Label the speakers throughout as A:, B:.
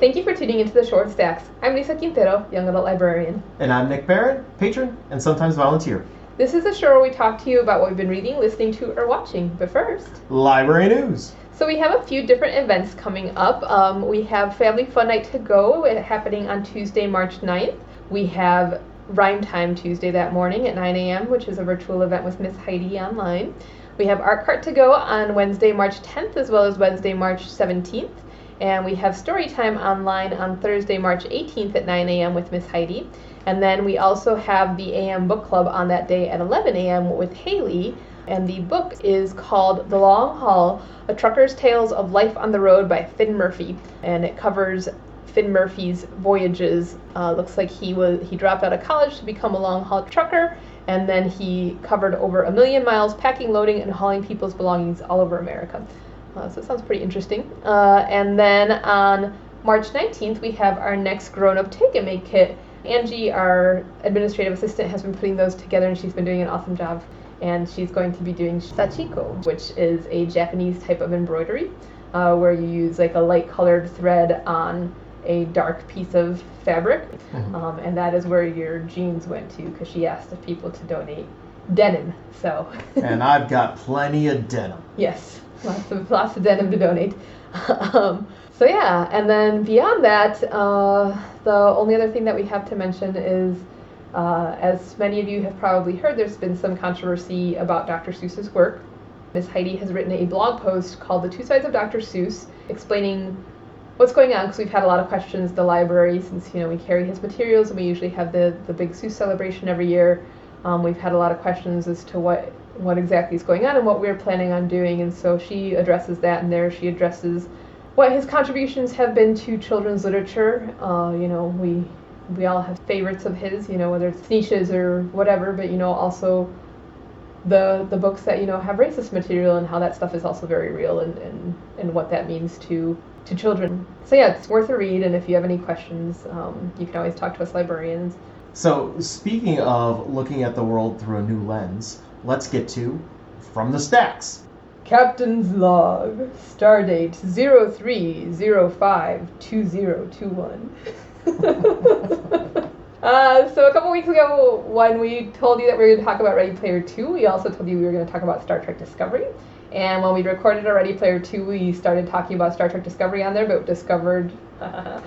A: thank you for tuning into the Short Stacks. I'm Lisa Quintero, Young Adult Librarian.
B: And I'm Nick Barron, patron and sometimes volunteer.
A: This is a show where we talk to you about what we've been reading, listening to, or watching. But first,
B: library news.
A: So we have a few different events coming up. We have Family Fun Night to Go happening on Tuesday, March 9th. We have Rhyme Time Tuesday that morning at 9 a.m., which is a virtual event with Miss Heidi online. We have Art Cart to Go on Wednesday, March 10th, as well as Wednesday, March 17th. And we have Storytime online on Thursday, March 18th at 9 a.m. with Miss Heidi. And then we also have the AM Book Club on that day at 11 a.m. with Haley. And the book is called The Long Haul, A Trucker's Tales of Life on the Road by Finn Murphy. And it covers Finn Murphy's voyages. Looks like he dropped out of college to become a long-haul trucker. And then he covered over 1 million miles packing, loading, and hauling people's belongings all over America. So it sounds pretty interesting. And then on March 19th, we have our next grown-up take-and-make kit. Angie, our administrative assistant, has been putting those together, and she's been doing an awesome job. And she's going to be doing sachiko, which is a Japanese type of embroidery, where you use like a light-colored thread on a dark piece of fabric. Mm-hmm. And that is where your jeans went to, because she asked if people to donate denim. So. And
B: I've got plenty of denim.
A: Yes. Lots of denim to donate. So yeah, and then beyond that, the only other thing that we have to mention is, as many of you have probably heard, there's been some controversy about Dr. Seuss's work. Miss Heidi has written a blog post called The Two Sides of Dr. Seuss, explaining what's going on, because we've had a lot of questions at the library since, we carry his materials, and we usually have the big Seuss celebration every year. We've had a lot of questions as to what exactly is going on and what we're planning on doing, and so she addresses that in there. She addresses what his contributions have been to children's literature. We all have favorites of his, whether it's niches or whatever, but also the books that have racist material, and how that stuff is also very real, and what that means to children. So yeah, it's worth a read, and if you have any questions, you can always talk to us librarians.
B: So speaking of looking at the world through a new lens, let's get to From the Stacks.
A: Captain's Log, Stardate 03052021. So a couple weeks ago, when we told you that we were going to talk about Ready Player 2, we also told you we were going to talk about Star Trek Discovery. And when we recorded our Ready Player 2, we started talking about Star Trek Discovery on there, but discovered that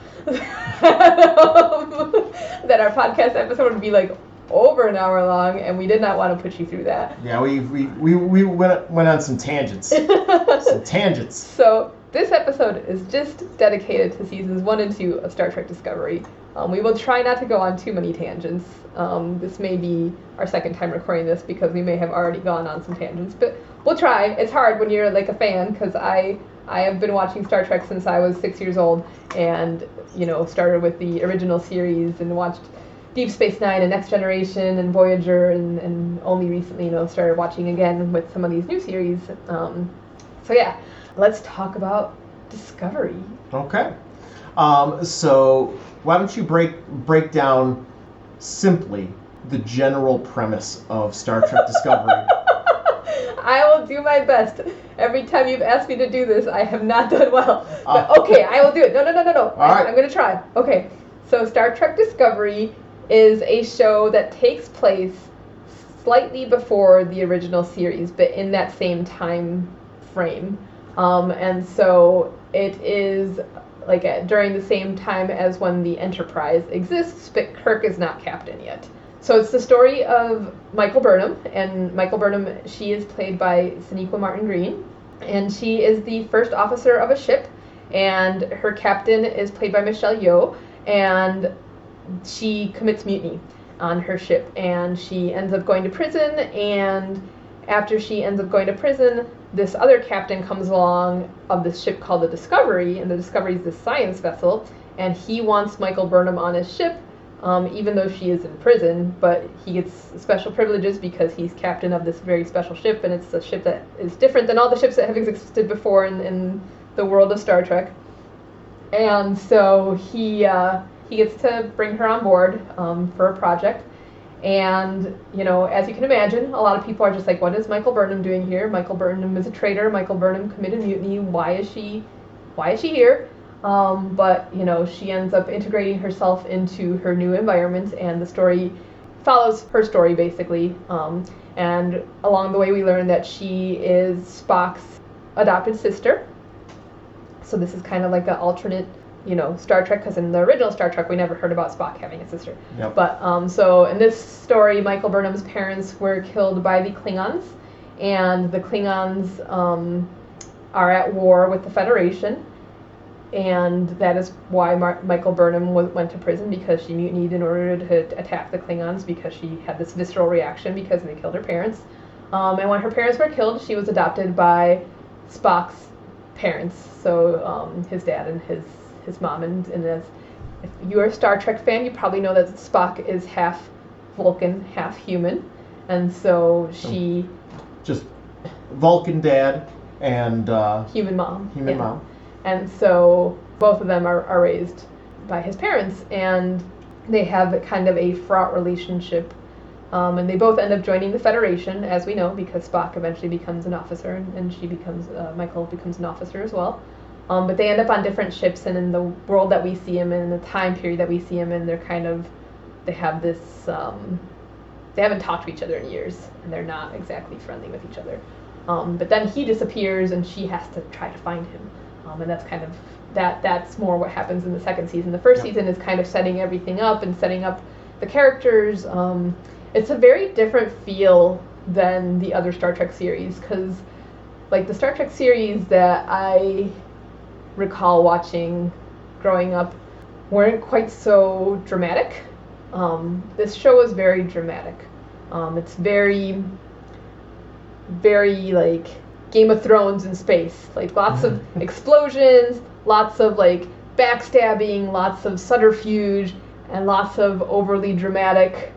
A: our podcast episode would be like over an hour long, and we did not want to put you through that.
B: Yeah, we went on some tangents. So
A: this episode is just dedicated to seasons 1 and 2 of Star Trek Discovery. We will try not to go on too many tangents. This may be our second time recording this, because we may have already gone on some tangents, but we'll try. It's hard when you're like a fan, because I have been watching Star Trek since I was 6 years old, and started with the original series and watched Deep Space Nine and Next Generation and Voyager, and only recently started watching again with some of these new series. So yeah, let's talk about Discovery.
B: Okay. So why don't you break down simply the general premise of Star Trek Discovery?
A: I will do my best. Every time you've asked me to do this, I have not done well. But okay, I will do it. No.
B: All right.
A: I'm going to try. Okay, so Star Trek Discovery is a show that takes place slightly before the original series, but in that same time frame. And so it is like during the same time as when the Enterprise exists, but Kirk is not captain yet. So it's the story of Michael Burnham, and Michael Burnham, she is played by Sonequa Martin Green, and she is the first officer of a ship, and her captain is played by Michelle Yeoh, and she commits mutiny on her ship, and she ends up going to prison, and after she ends up going to prison, this other captain comes along of this ship called the Discovery, and the Discovery is this science vessel, and he wants Michael Burnham on his ship, even though she is in prison, but he gets special privileges because he's captain of this very special ship, and it's a ship that is different than all the ships that have existed before in the world of Star Trek. And so he gets to bring her on board for a project. And, as you can imagine, a lot of people are just like, what is Michael Burnham doing here? Michael Burnham is a traitor. Michael Burnham committed mutiny. Why is she here? But she ends up integrating herself into her new environment, and the story follows her story basically. And along the way, we learn that she is Spock's adopted sister. So this is kind of like an alternate, Star Trek, because in the original Star Trek, we never heard about Spock having a sister.
B: Yep.
A: But so in this story, Michael Burnham's parents were killed by the Klingons, and the Klingons are at war with the Federation. And that is why Michael Burnham went to prison, because she mutinied in order to attack the Klingons, because she had this visceral reaction because they killed her parents. And when her parents were killed, she was adopted by Spock's parents, so his dad and his mom. And if you're a Star Trek fan, you probably know that Spock is half Vulcan, half human. And so she...
B: Just Vulcan dad and...
A: human mom.
B: Human mom.
A: And so both of them are raised by his parents, and they have kind of a fraught relationship. And they both end up joining the Federation, as we know, because Spock eventually becomes an officer, and Michael becomes an officer as well. But they end up on different ships, and in the world that we see him in, the time period that we see him in, they have this, they haven't talked to each other in years, and they're not exactly friendly with each other. But then he disappears, and she has to try to find him. And that's kind of, that's more what happens in the second season. The first season is kind of setting everything up and setting up the characters. It's a very different feel than the other Star Trek series, because like the Star Trek series that I recall watching growing up weren't quite so dramatic. This show is very dramatic. It's very, very like Game of Thrones in space. Like lots of explosions, lots of like backstabbing, lots of subterfuge, and lots of overly dramatic,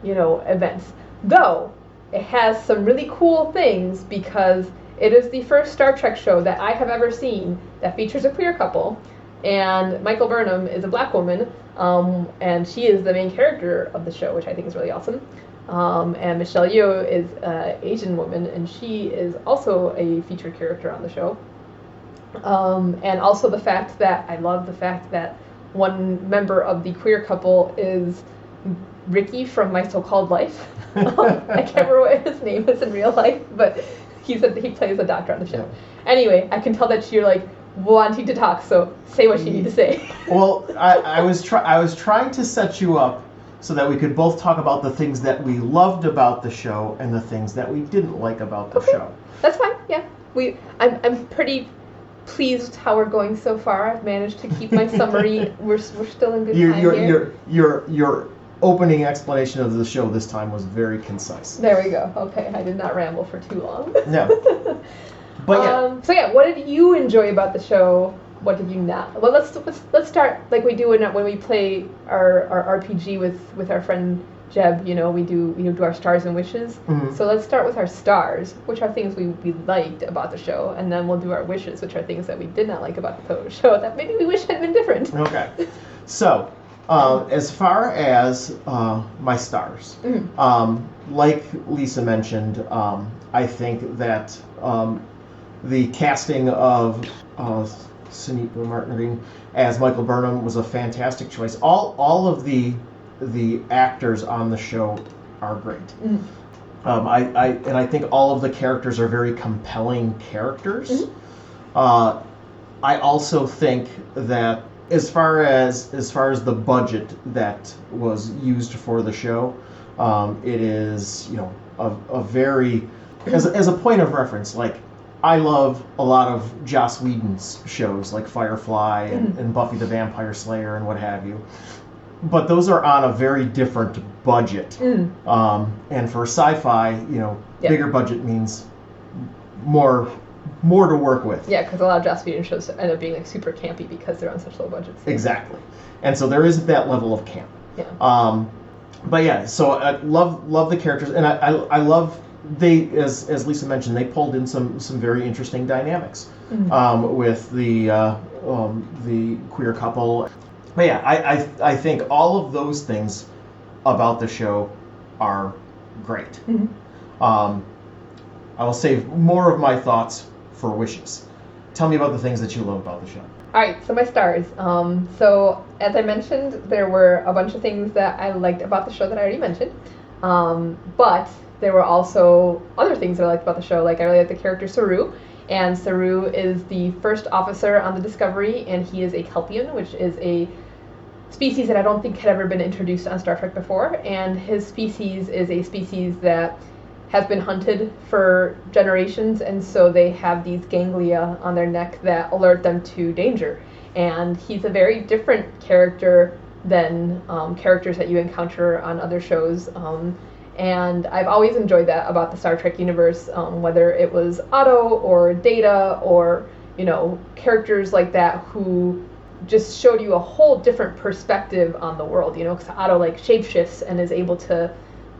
A: events. Though it has some really cool things, because it is the first Star Trek show that I have ever seen that features a queer couple, and Michael Burnham is a black woman, and she is the main character of the show, which I think is really awesome. And Michelle Yeoh is an Asian woman, and she is also a featured character on the show. And also I love the fact that one member of the queer couple is Ricky from My So-Called Life. I can't remember what his name is in real life, but he plays a doctor on the show. Anyway, I can tell that you're like wanting to talk, so say what you need to say.
B: Well, I was trying to set you up so that we could both talk about the things that we loved about the show and the things that we didn't like about the show.
A: That's fine. Yeah, I'm pretty pleased with how we're going so far. I've managed to keep my summary. We're still in good time here.
B: Your opening explanation of the show this time was very concise.
A: There we go. Okay, I did not ramble for too long.
B: No. But yeah.
A: So yeah, what did you enjoy about the show? What did you not? Well, let's start like we do when we play our RPG with our friend Jeb. We do our stars and wishes. Mm-hmm. So let's start with our stars, which are things we liked about the show, and then we'll do our wishes, which are things that we did not like about the show that maybe we wish had been different.
B: Okay. So as far as my stars, like Lisa mentioned, I think that the casting of Sinead Martin as Michael Burnham was a fantastic choice. All of the actors on the show are great. Mm. I think all of the characters are very compelling characters. Mm-hmm. I also think that as far as the budget that was used for the show, it is a very as a point of reference, like I love a lot of Joss Whedon's shows like Firefly and Buffy the Vampire Slayer and what have you. But those are on a very different budget. And for sci-fi, bigger budget means more to work with.
A: Yeah, because a lot of Joss Whedon shows end up being like super campy because they're on such low budgets.
B: Exactly. And so there isn't that level of camp. Yeah. But yeah, so I love the characters, and I love as Lisa mentioned, they pulled in some very interesting dynamics with the queer couple. But yeah, I think all of those things about the show are great. Mm-hmm. I will save more of my thoughts for wishes. tell me about the things that you love about the show.
A: All right, so my stars. So as I mentioned, there were a bunch of things that I liked about the show that I already mentioned. But there were also other things that I liked about the show. Like I really liked the character Saru. And Saru is the first officer on the Discovery, and he is a Kelpian, which is a species that I don't think had ever been introduced on Star Trek before. And his species is a species that has been hunted for generations, and so they have these ganglia on their neck that alert them to danger. And he's a very different character than characters that you encounter on other shows. And I've always enjoyed that about the Star Trek universe, whether it was Otto or Data or, characters like that who just showed you a whole different perspective on the world, because Otto shapeshifts and is able to,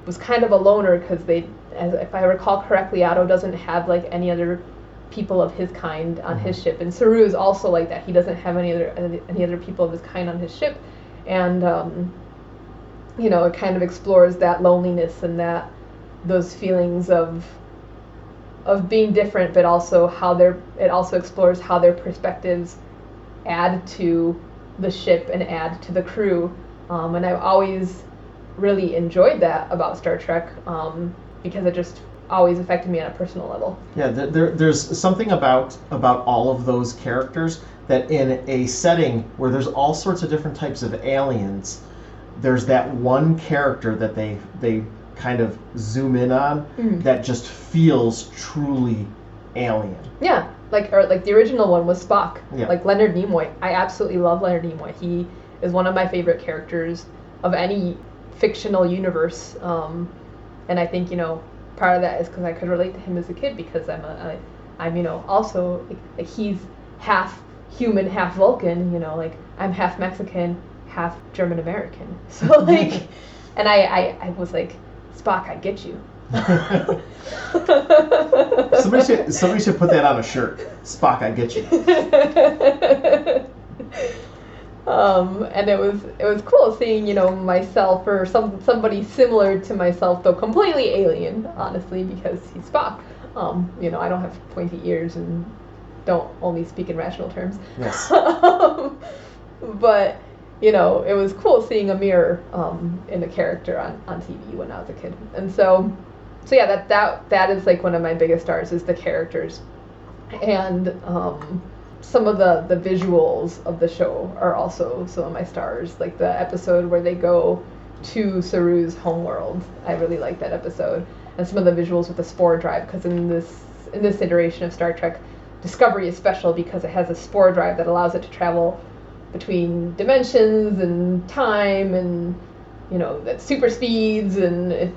A: was kind of a loner because if I recall correctly, Otto doesn't have any other people of his kind on his ship, and Saru is also like that. He doesn't have any other people of his kind on his ship, and it kind of explores that loneliness and those feelings of being different, but also it also explores how their perspectives add to the ship and add to the crew, and I've always really enjoyed that about Star Trek, because it just always affected me on a personal level.
B: Yeah, there's something about all of those characters that in a setting where there's all sorts of different types of aliens, there's that one character that they kind of zoom in on that just feels truly alien.
A: Yeah, like the original one was Spock.
B: Yeah.
A: Like Leonard Nimoy. I absolutely love Leonard Nimoy. He is one of my favorite characters of any fictional universe. And I think, part of that is because I could relate to him as a kid, because I'm also he's half human, half Vulcan, I'm half Mexican, half German American. So and I was like, Spock, I get you.
B: somebody should put that on a shirt. Spock, I get you.
A: And it was cool seeing, myself or somebody similar to myself, though completely alien, honestly, because he's Spock. I don't have pointy ears and don't only speak in rational terms.
B: Yes.
A: But, it was cool seeing a mirror in a character on TV when I was a kid. And so yeah, that is one of my biggest stars, is the characters. And some of the visuals of the show are also some of my stars, like the episode where they go to Saru's homeworld. I really like that episode, and some of the visuals with the spore drive, because in this iteration of Star Trek, Discovery is special because it has a spore drive that allows it to travel between dimensions and time, and that super speeds, and it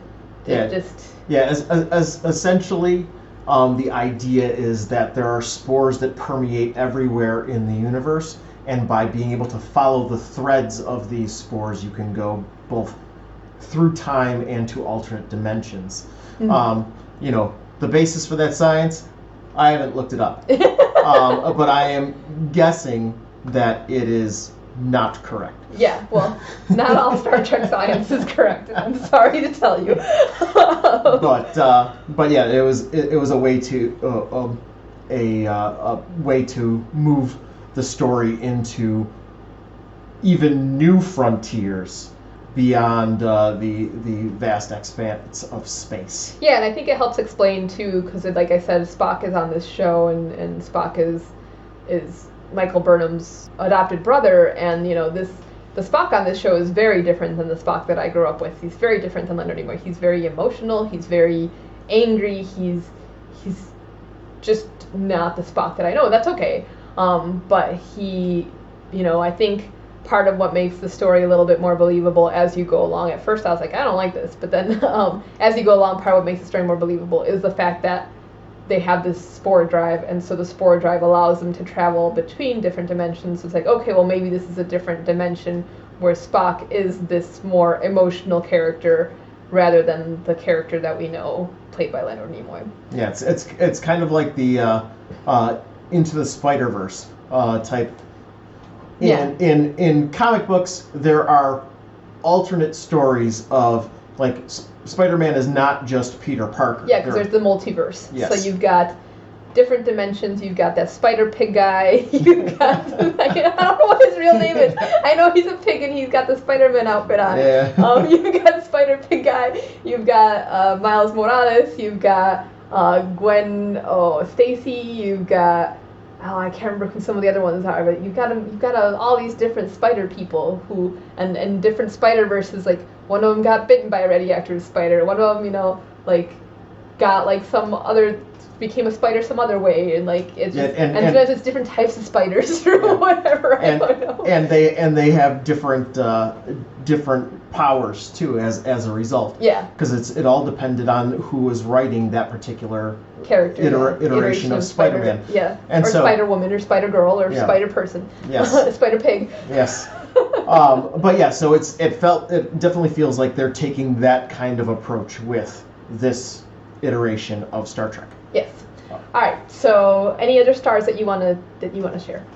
A: just
B: as essentially. The idea is that there are spores that permeate everywhere in the universe, and by being able to follow the threads of these spores, you can go both through time and to alternate dimensions. Mm-hmm. The basis for that science, I haven't looked it up, but I am guessing that it is not correct.
A: Yeah, well, not all Star Trek science is correct. I'm sorry to tell you.
B: but yeah, it was a way to a way to move the story into even new frontiers beyond the vast expanse of space.
A: Yeah, and I think it helps explain too, because like I said, Spock is on this show, and Spock is Michael Burnham's adopted brother, and the Spock on this show is very different than the Spock that I grew up with. He's very different than Leonard Nimoy. He's very emotional. He's very angry. He's just not the Spock that I know. That's okay. But he, I think part of what makes the story a little bit more believable as you go along. At first I was like, I don't like this, but then as you go along, part of what makes the story more believable is the fact that they have this spore drive, and so the spore drive allows them to travel between different dimensions. It's like, okay, well, maybe this is a different dimension where Spock is this more emotional character rather than the character that we know played by Leonard Nimoy.
B: Yeah, it's kind of like the Into the Spider-Verse type. In comic books, there are alternate stories of Spider-Man is not just Peter Parker.
A: Yeah, because there's the multiverse.
B: Yes.
A: So you've got different dimensions. You've got that spider pig guy. You've got I don't know what his real name is. I know he's a pig and he's got the Spider-Man outfit on.
B: Yeah.
A: You've got the spider pig guy. You've got Miles Morales. You've got Gwen Stacy. You've got I can't remember who some of the other ones are, but you've got all these different spider people who and different spider verses. Like one of them got bitten by a radioactive spider. One of them, like got like some other became a spider some other way, and like it's just, and sometimes it's different types of spiders or whatever. I don't know. And
B: they have different powers too as a result.
A: Yeah.
B: Because it all depended on who was writing that particular
A: character
B: iteration of Spider-Man.
A: Yeah.
B: And
A: or Spider-Woman or Spider-Girl or Spider-Person.
B: Yes.
A: Spider-Pig.
B: Yes. But yeah, so it definitely feels like they're taking that kind of approach with this iteration of Star Trek.
A: Yes. All right. So, any other stars that you want to share?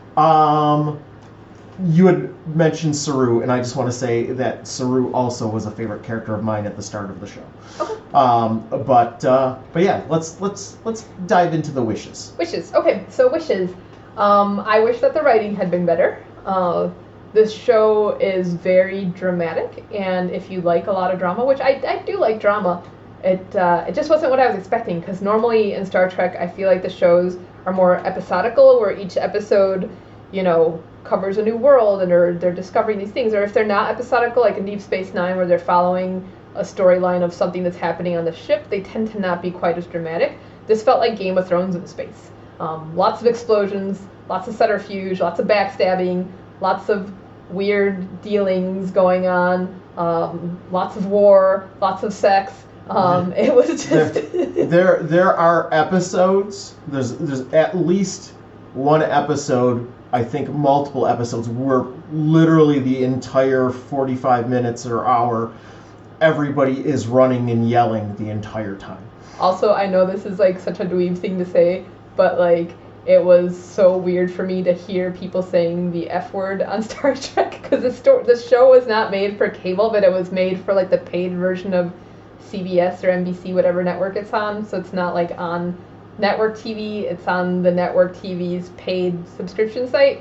B: You had mentioned Saru, and I just want to say that Saru also was a favorite character of mine at the start of the show.
A: Okay.
B: But yeah, let's dive into the wishes.
A: Wishes. Okay. So wishes. I wish that the writing had been better. This show is very dramatic, and if you like a lot of drama, which I do like drama, it just wasn't what I was expecting, because normally in Star Trek I feel like the shows are more episodical, where each episode, covers a new world and they're discovering these things, or if they're not episodical, like in Deep Space Nine, where they're following a storyline of something that's happening on the ship, they tend to not be quite as dramatic. This felt like Game of Thrones in space. Lots of explosions, lots of subterfuge, lots of backstabbing, lots of weird dealings going on, lots of war, lots of sex. It was just
B: there are episodes. There's at least one episode, I think multiple episodes, where literally the entire 45 minutes or hour, everybody is running and yelling the entire time.
A: Also, I know this is like such a dweeb thing to say, but like it was so weird for me to hear people saying the F word on Star Trek, because the show was not made for cable, but it was made for like the paid version of CBS or NBC, whatever network it's on. So it's not like on network TV, it's on the network TV's paid subscription site.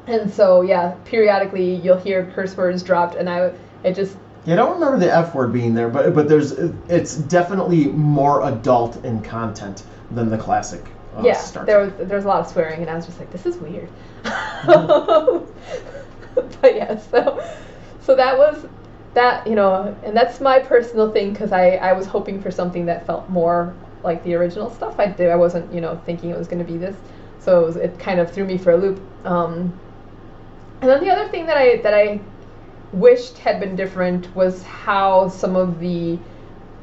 A: And so yeah, periodically you'll hear curse words dropped, and I don't remember the F word being there, but it's definitely more adult in content than the classic Star Trek. There was a lot of swearing, and I was just like, this is weird. But yeah, so that was that, and that's my personal thing, because I was hoping for something that felt more like the original stuff. I wasn't, thinking it was going to be this, so it kind of threw me for a loop. And then the other thing that I wished had been different was how some of the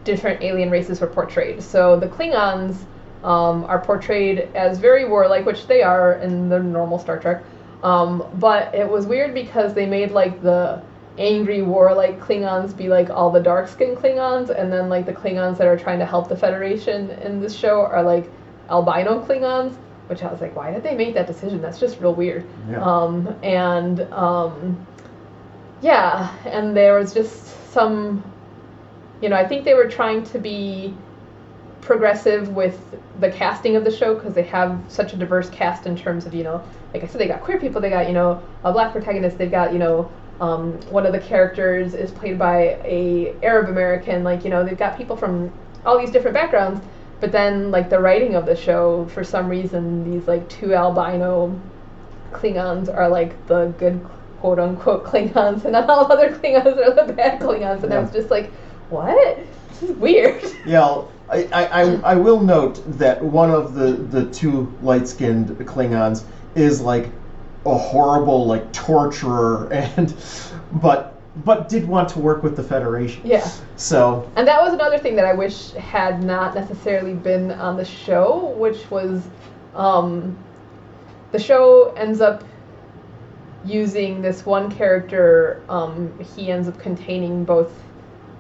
A: different alien races were portrayed. So the Klingons are portrayed as very warlike, which they are in the normal Star Trek. But it was weird because they made like the angry warlike Klingons be like all the dark-skinned Klingons, and then like the Klingons that are trying to help the Federation in this show are like albino Klingons, which I was like, why did they make that decision? That's just real weird. Yeah. And there was just some, I think they were trying to be progressive with the casting of the show, because they have such a diverse cast in terms of, like I said, they got queer people, they got, a black protagonist, they've got, one of the characters is played by a Arab American, like, they've got people from all these different backgrounds, but then, like, the writing of the show, for some reason, these, like, two albino Klingons are, like, the good quote-unquote Klingons, and then all other Klingons are the bad Klingons, and I was just like, what? This is weird.
B: Yeah, I will note that one of the two light-skinned Klingons is, like, a horrible, like, torturer, but did want to work with the Federation.
A: Yeah.
B: So.
A: And that was another thing that I wish had not necessarily been on the show, which was, the show ends up using this one character. He ends up containing both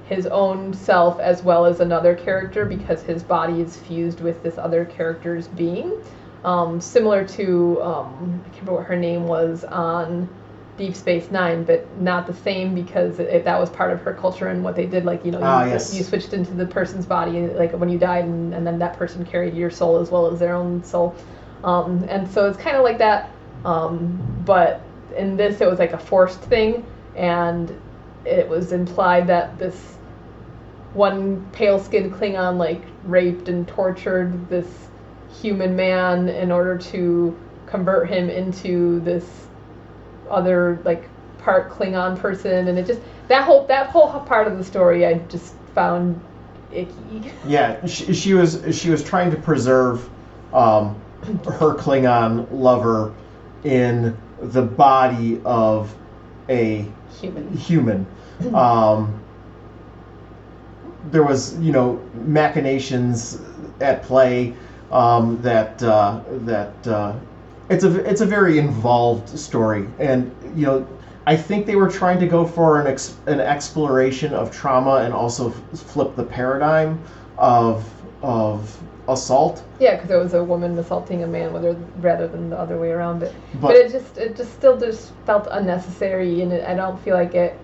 A: his own self as well as another character, because his body is fused with this other character's being. Similar to, I can't remember what her name was on Deep Space Nine, but not the same because that was part of her culture and what they did. Like, you switched into the person's body, like when you died, and then that person carried your soul as well as their own soul. And so it's kind of like that. But in this, it was like a forced thing, and it was implied that this one pale-skinned Klingon like raped and tortured this human man in order to convert him into this other like part Klingon person, and it just that whole part of the story I just found icky.
B: Yeah, she was trying to preserve her Klingon lover in the body of a human. There was, machinations at play that it's a very involved story, and I think they were trying to go for an exploration of trauma and also flip the paradigm of assault.
A: Yeah, because it was a woman assaulting a man, rather than the other way around. But it just still felt unnecessary, and I don't feel like it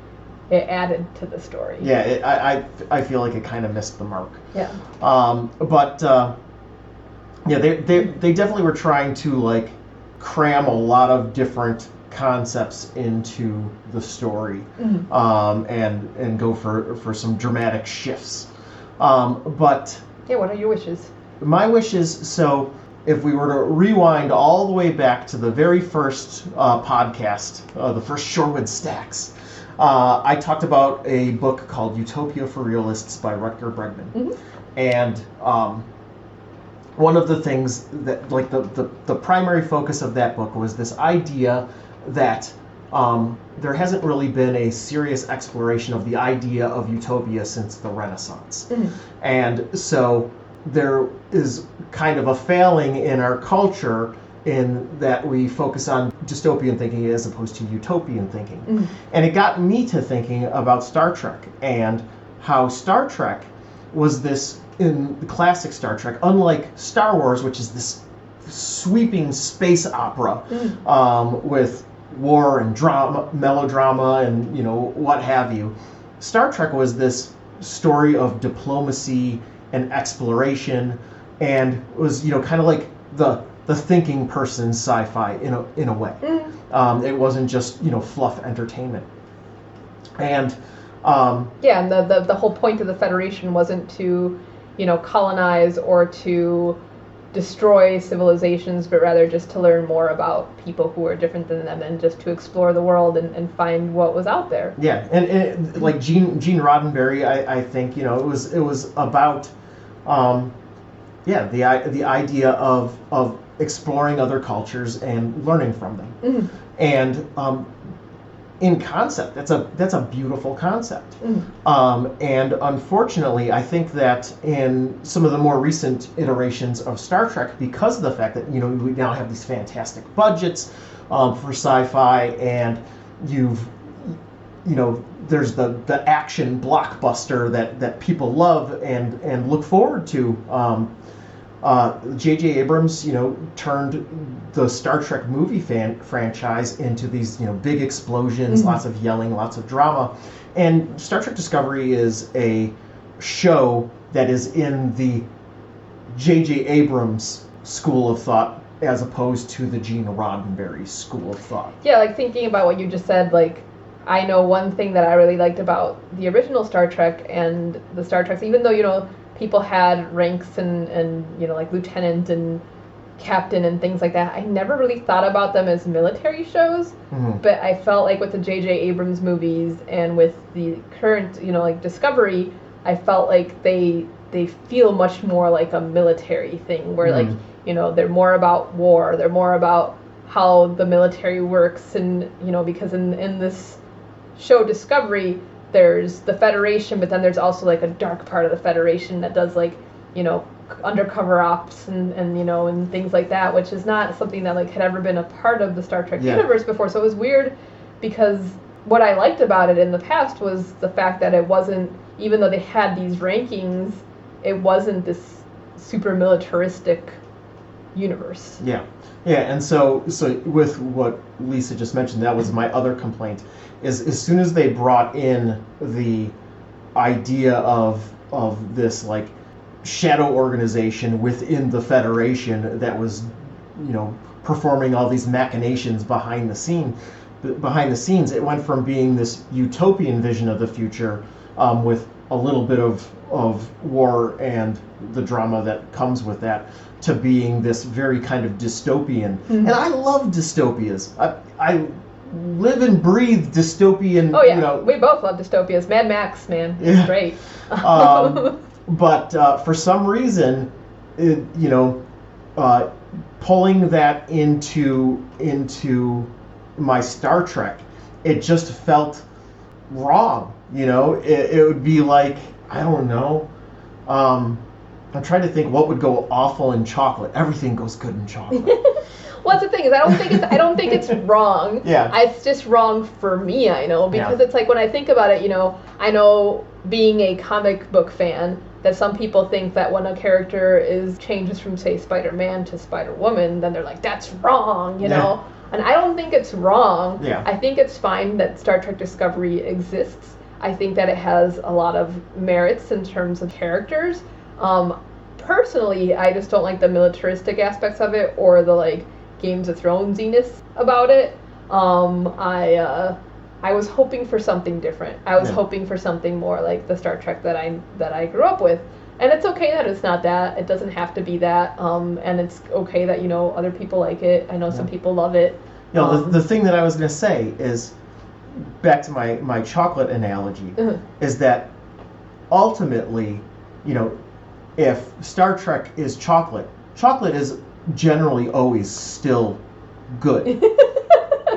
A: added to the story.
B: Yeah, I feel like it kind of missed the mark.
A: Yeah.
B: They definitely were trying to like cram a lot of different concepts into the story, and go for some dramatic shifts. But
A: yeah, what are your wishes?
B: My wishes. So if we were to rewind all the way back to the very first podcast, the first Shorewood Stacks, I talked about a book called Utopia for Realists by Rutger Bregman, and one of the things that, like, the primary focus of that book was this idea that there hasn't really been a serious exploration of the idea of utopia since the Renaissance. And so there is kind of a failing in our culture in that we focus on dystopian thinking as opposed to utopian thinking. And it got me to thinking about Star Trek and how Star Trek was this, in the classic Star Trek, unlike Star Wars, which is this sweeping space opera with war and drama, melodrama, and what have you. Star Trek was this story of diplomacy and exploration, and was kind of like the thinking person's sci-fi in a way. It wasn't just fluff entertainment. And
A: and the whole point of the Federation wasn't to colonize or to destroy civilizations, but rather just to learn more about people who are different than them, and just to explore the world and find what was out there.
B: Yeah, and like Gene Roddenberry, I think it was about the idea of exploring other cultures and learning from them. And in concept, that's a beautiful concept. And unfortunately, I think that in some of the more recent iterations of Star Trek, because of the fact that we now have these fantastic budgets for sci-fi, and there's the action blockbuster that people love and look forward to. J.J. Abrams, turned the Star Trek movie franchise into these, big explosions, lots of yelling, lots of drama. And Star Trek Discovery is a show that is in the J.J. Abrams school of thought as opposed to the Gene Roddenberry school of thought.
A: Yeah, like thinking about what you just said, like, I know one thing that I really liked about the original Star Trek and the Star Treks, even though, people had ranks and like lieutenant and captain and things like that, I never really thought about them as military shows. But I felt like with the J.J. Abrams movies and with the current, like Discovery, I felt like they feel much more like a military thing, where like, they're more about war, they're more about how the military works, and because in this show Discovery, there's the Federation, but then there's also like a dark part of the Federation that does like, undercover ops and things like that, which is not something that like had ever been a part of the Star Trek universe before. So it was weird, because what I liked about it in the past was the fact that it wasn't, even though they had these rankings, it wasn't this super militaristic universe.
B: Yeah, and so with what Lisa just mentioned, that was my other complaint. Is as soon as they brought in the idea of this like shadow organization within the Federation that was, performing all these machinations behind the scenes, it went from being this utopian vision of the future with a little bit of war and the drama that comes with that, to being this very kind of dystopian. Mm-hmm. And I love dystopias. I live and breathe dystopian.
A: Oh yeah, we both love dystopias. Mad Max, man, it's great.
B: But for some reason, pulling that into my Star Trek, it just felt wrong. It would be like, I don't know. I'm trying to think what would go awful in chocolate. Everything goes good in chocolate.
A: Well, that's the thing, is I don't think it's wrong.
B: Yeah.
A: It's just wrong for me, I know, because it's like when I think about it, I know being a comic book fan that some people think that when a character changes from, say, Spider-Man to Spider-Woman, then they're like, that's wrong, know? And I don't think it's wrong.
B: Yeah.
A: I think it's fine that Star Trek Discovery exists. I think that it has a lot of merits in terms of characters. Personally, I just don't like the militaristic aspects of it, or the like Games of Thrones-iness about it. I was hoping for something different. I was hoping for something more like the Star Trek that I grew up with. And it's okay that it's not that. It doesn't have to be that. And it's okay that, other people like it. I know some people love it.
B: The thing that I was going to say is, back to my chocolate analogy, is that ultimately, if Star Trek is chocolate is generally always still good.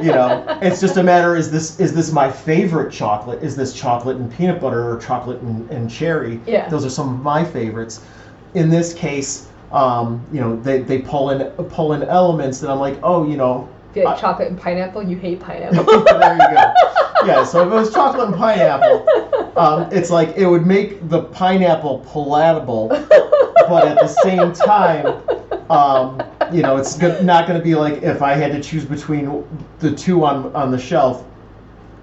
B: It's just a matter, is this my favorite chocolate? Is this chocolate and peanut butter or chocolate and cherry?
A: Yeah.
B: Those are some of my favorites. In this case, they pull in elements that I'm like, oh,
A: If you like chocolate and pineapple, you hate pineapple.
B: There you go. Yeah, so if it was chocolate and pineapple, it's like it would make the pineapple palatable, but at the same time, it's not going to be like, if I had to choose between the two on the shelf,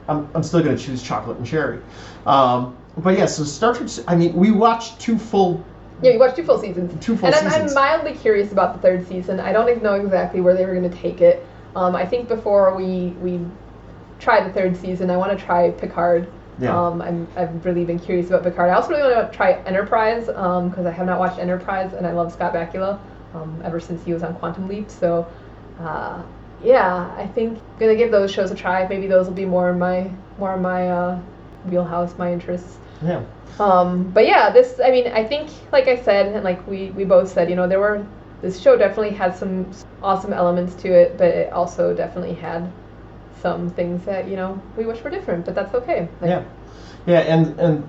B: I'm still going to choose chocolate and cherry. But yeah, so Star Trek, we watched two full...
A: Yeah, you watched 2 full seasons.
B: 2 full seasons.
A: And I'm mildly curious about the 3rd season. I don't know exactly where they were going to take it. I think before we try the 3rd season, I want to try Picard.
B: Yeah.
A: I've really been curious about Picard. I also really want to try Enterprise, because I have not watched Enterprise, and I love Scott Bakula ever since he was on Quantum Leap. So, I think I'm gonna give those shows a try. Maybe those will be more in my wheelhouse, my interests.
B: Yeah.
A: But yeah, I think, like I said, and like we both said, this show definitely had some awesome elements to it, but it also definitely had some things that, we wish were different, but that's okay.
B: And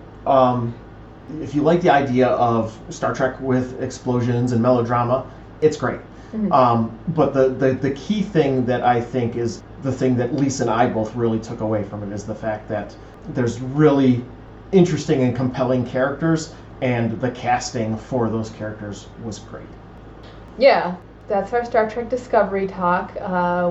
B: if you like the idea of Star Trek with explosions and melodrama, it's great. Mm-hmm. But the key thing that I think is the thing that Lisa and I both really took away from it is the fact that there's really interesting and compelling characters, and the casting for those characters was great.
A: Yeah, that's our Star Trek Discovery talk.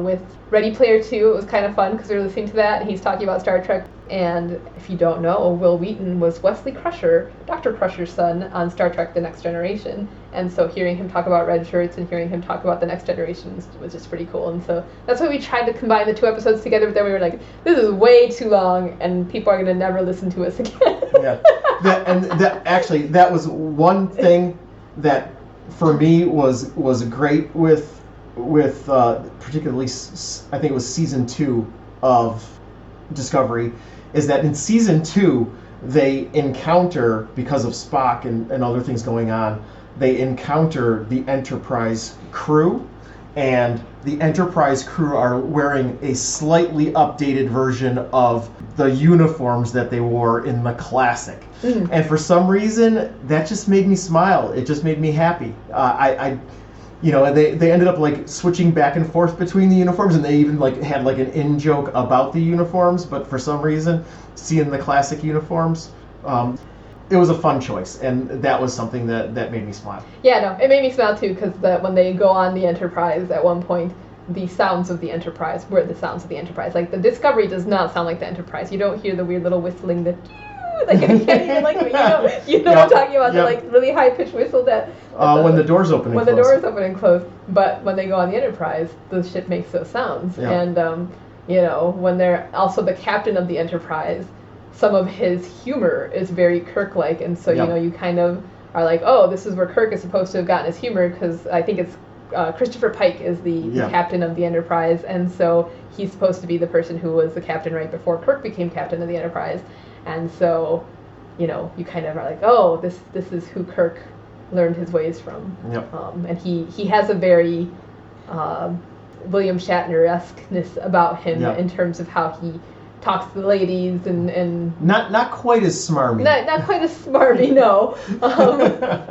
A: With Ready Player 2, it was kind of fun because we were listening to that, and he's talking about Star Trek. And if you don't know, Will Wheaton was Wesley Crusher, Dr. Crusher's son, on Star Trek The Next Generation. And so hearing him talk about red shirts and hearing him talk about The Next Generation was just pretty cool. And so that's why we tried to combine the 2 episodes together, but then we were like, this is way too long, and people are going to never listen to us again. Yeah.
B: That was one thing that, for me, was great with particularly, I think it was season 2 of Discovery, is that in season 2 they encounter, because of Spock and other things going on, they encounter the Enterprise crew, and the Enterprise crew are wearing a slightly updated version of the uniforms that they wore in the classic. Mm. And for some reason, that just made me smile. It just made me happy. They ended up like switching back and forth between the uniforms, and they even like had like an in-joke about the uniforms. But for some reason, seeing the classic uniforms, it was a fun choice, and that was something that made me smile.
A: Yeah, no, it made me smile too, because when they go on the Enterprise at one point, the sounds of the Enterprise were the sounds of the Enterprise. Like, the Discovery does not sound like the Enterprise. You don't hear the weird little whistling that, like, you can't even, like, you know what I'm talking about, the, like, really high-pitched whistle that...
B: when the doors open and
A: when
B: close.
A: the doors open and close. But when they go on the Enterprise, the ship makes those sounds.
B: Yeah.
A: And, you know, when they're also the captain of the Enterprise, some of his humor is very Kirk-like, and so, you know, you kind of are like, oh, this is where Kirk is supposed to have gotten his humor, because I think it's Christopher Pike is the captain of the Enterprise, and so he's supposed to be the person who was the captain right before Kirk became captain of the Enterprise, and so, you know, you kind of are like, oh, this is who Kirk learned his ways from.
B: Yep.
A: And he has a very William Shatner-esqueness about him in terms of how he talks to the ladies and
B: not quite as smarmy.
A: Not quite as smarmy, no.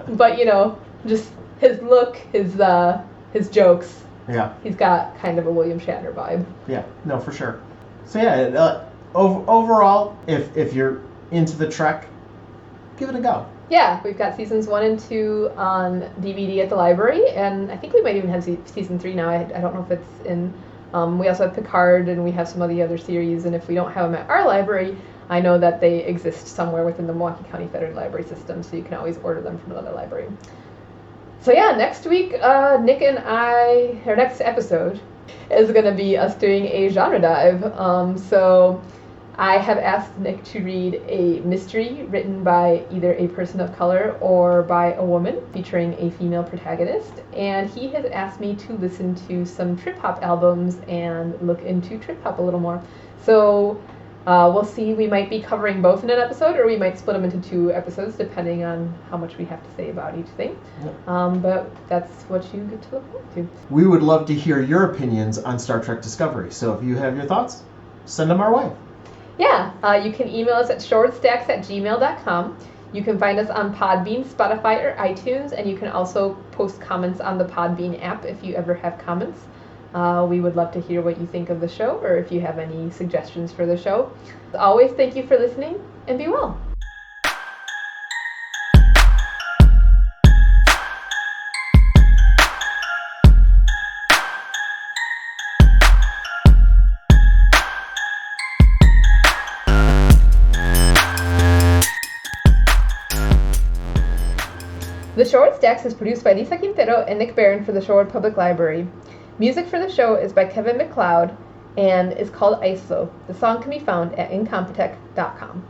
A: But, you know, just his look, his jokes.
B: Yeah.
A: He's got kind of a William Shatner vibe.
B: Yeah, no, for sure. So yeah, overall, if you're into the Trek, give it a go.
A: Yeah, we've got seasons 1 and 2 on DVD at the library, and I think we might even have season 3 now. I don't know if it's in... we also have Picard, and we have some of the other series, and if we don't have them at our library, I know that they exist somewhere within the Milwaukee County Federal Library System, so you can always order them from another library. So yeah, next week, Nick and I, our next episode is going to be us doing a genre dive. So I have asked Nick to read a mystery written by either a person of color or by a woman featuring a female protagonist, and he has asked me to listen to some trip-hop albums and look into trip-hop a little more. So we'll see. We might be covering both in an episode, or we might split them into 2 episodes depending on how much we have to say about each thing. But that's what you get to look forward to.
B: We would love to hear your opinions on Star Trek Discovery, so if you have your thoughts, send them our way.
A: Yeah, you can email us at shortstacks@gmail.com. You can find us on Podbean, Spotify, or iTunes, and you can also post comments on the Podbean app if you ever have comments. We would love to hear what you think of the show, or if you have any suggestions for the show. As always, thank you for listening, and be well. The Shoreward Stacks is produced by Lisa Quintero and Nick Barron for the Shoreward Public Library. Music for the show is by Kevin MacLeod and is called ISO. The song can be found at incompetech.com.